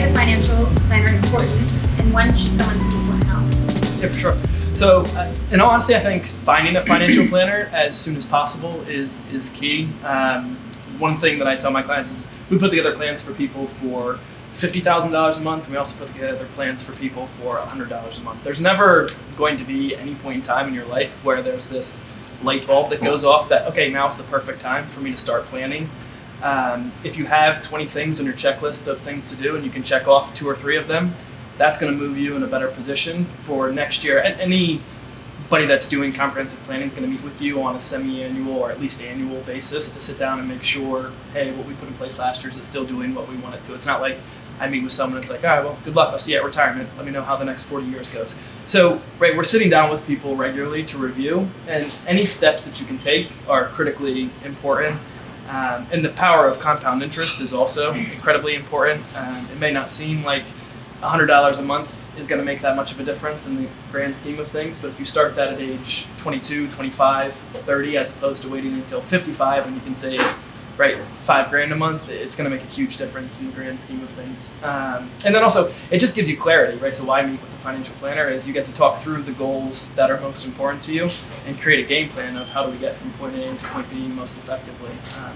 is a financial planner important, and when should someone seek one out? Yeah, for sure. So, in all honesty, I think finding a financial planner as soon as possible is key. One thing that I tell my clients is we put together plans for people for $50,000 a month, and we also put together plans for people for $100 a month. There's never going to be any point in time in your life where there's this light bulb that goes off that, okay, now's the perfect time for me to start planning. If you have 20 things on your checklist of things to do and you can check off 2 or 3 of them, that's going to move you in a better position for next year. And anybody that's doing comprehensive planning is going to meet with you on a semi-annual or at least annual basis to sit down and make sure, hey, what we put in place last year is still doing what we want it to. It's not like I meet with someone, it's like, all right, well, good luck. I'll see you at retirement. Let me know how the next 40 years goes. So, right, we're sitting down with people regularly to review, and any steps that you can take are critically important. And the power of compound interest is also incredibly important. It may not seem like $100 a month is going to make that much of a difference in the grand scheme of things, but if you start that at age 22, 25, 30, as opposed to waiting until 55 and you can save, right, $5,000 a month, it's going to make a huge difference in the grand scheme of things. And then also, it just gives you clarity, right? So why meet with a financial planner is you get to talk through the goals that are most important to you and create a game plan of how do we get from point A to point B most effectively.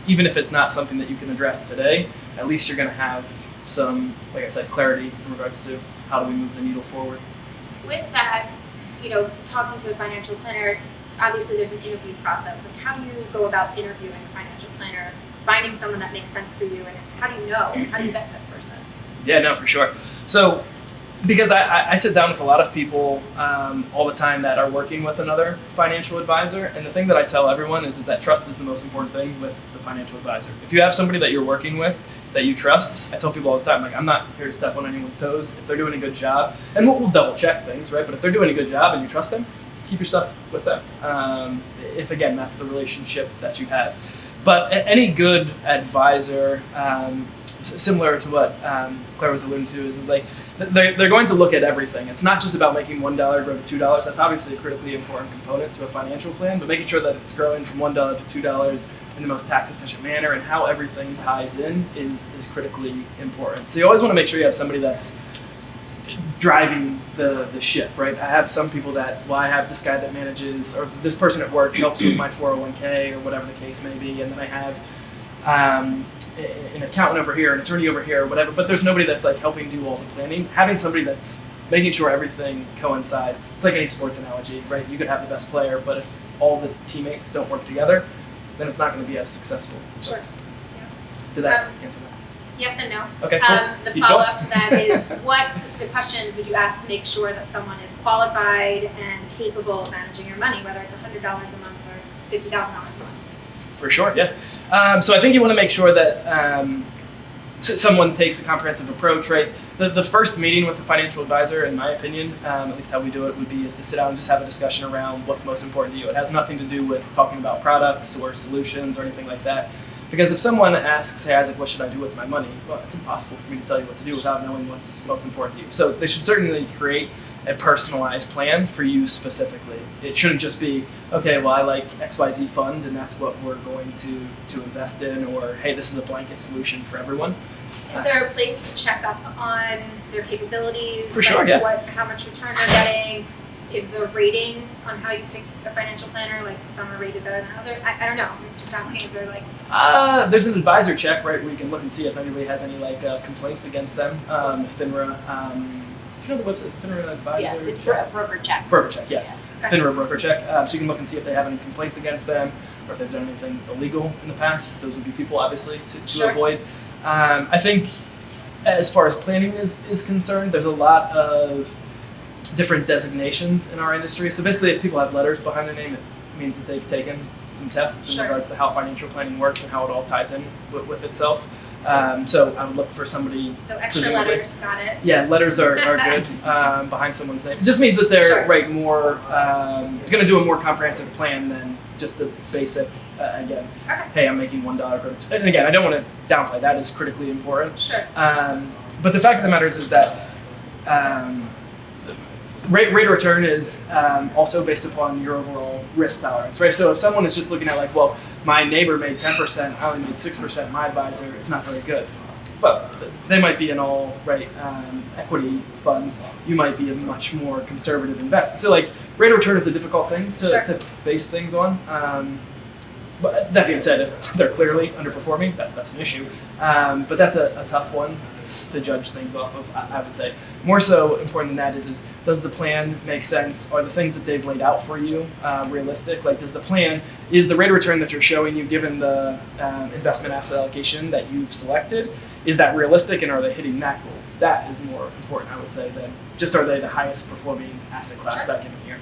Even if it's not something that you can address today, at least you're going to have some, like I said, clarity in regards to how do we move the needle forward. With that, talking to a financial planner, obviously there's an interview process. Like, how do you go about interviewing a financial planner, finding someone that makes sense for you, and how do you know? How do you vet this person? Yeah, no, for sure. So, because I sit down with a lot of people all the time that are working with another financial advisor, and the thing that I tell everyone is that trust is the most important thing with the financial advisor. If you have somebody that you're working with that you trust, I tell people all the time, like, I'm not here to step on anyone's toes. If they're doing a good job, and we'll double check things, right? But if they're doing a good job and you trust them, keep your stuff with them. If, again, that's the relationship that you have. But any good advisor, similar to what Claire was alluding to, is like they're going to look at everything. It's not just about making $1 grow to $2. That's obviously a critically important component to a financial plan, but making sure that it's growing from $1 to $2 in the most tax efficient manner and how everything ties in is critically important. So you always want to make sure you have somebody that's driving the ship, right? I have some people that, well, I have this guy that manages, or this person at work helps with my 401k or whatever the case may be, and then I have an accountant over here, an attorney over here, or whatever, but there's nobody that's like helping do all the planning. Having somebody that's making sure everything coincides. It's like any sports analogy, right? You could have the best player, but if all the teammates don't work together, then it's not going to be as successful. Sure. Yeah. Did that answer that? Yes and no. Okay, cool. The follow-up to that is, what specific questions would you ask to make sure that someone is qualified and capable of managing your money, whether it's $100 a month or $50,000 a month? For sure, yeah. So I think you want to make sure that someone takes a comprehensive approach, right? The first meeting with a financial advisor, in my opinion, at least how we do it, is to sit down and just have a discussion around what's most important to you. It has nothing to do with talking about products or solutions or anything like that. Because if someone asks, hey, Isaac, what should I do with my money? Well, it's impossible for me to tell you what to do without knowing what's most important to you. So they should certainly create a personalized plan for you specifically. It shouldn't just be, okay, well, I like XYZ fund and that's what we're going to invest in, or hey, this is a blanket solution for everyone. Is there a place to check up on their capabilities? For sure, yeah. How much return they're getting? Is there ratings on how you pick a financial planner? Like, some are rated better than others? I don't know. I'm just asking, is there like... There's an advisor check, right, where you can look and see if anybody has any complaints against them. FINRA, do you know the website, FINRA Advisor? Yeah, it's broker check. Broker check, yeah. Okay. FINRA broker check. So you can look and see if they have any complaints against them, or if they've done anything illegal in the past. Those would be people, obviously, to Sure. avoid. I think as far as planning is concerned, there's a lot of different designations in our industry. So basically, if people have letters behind their name, it means that they've taken some tests in Sure. regards to how financial planning works and how it all ties in with itself. So I would look for somebody. So extra presumably- letters, got it. Yeah, letters are good behind someone's name. It just means that they're Sure. more going to do a more comprehensive plan than just the basic. Again, Okay. hey, I'm making $1 growth. And again, I don't want to downplay that. Is critically important. Sure. But the fact of the matter is that rate of return is also based upon your overall risk tolerance, right? So if someone is just looking at like, well, my neighbor made 10%, I only made 6%, my advisor is not very good. well, they might be in all right equity funds. You might be a much more conservative investor. So like rate of return is a difficult thing to base things on. But that being said, if they're clearly underperforming, that's an issue. But that's a tough one to judge things off of, I would say. More so important than that is does the plan make sense? Are the things that they've laid out for you realistic? Like, is the rate of return that you're showing you, given the investment asset allocation that you've selected, is that realistic, and are they hitting that goal? That is more important, I would say, than just are they the highest performing asset class that given year.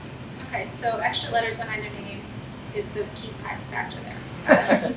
Okay, so extra letters behind their name is the key factor there.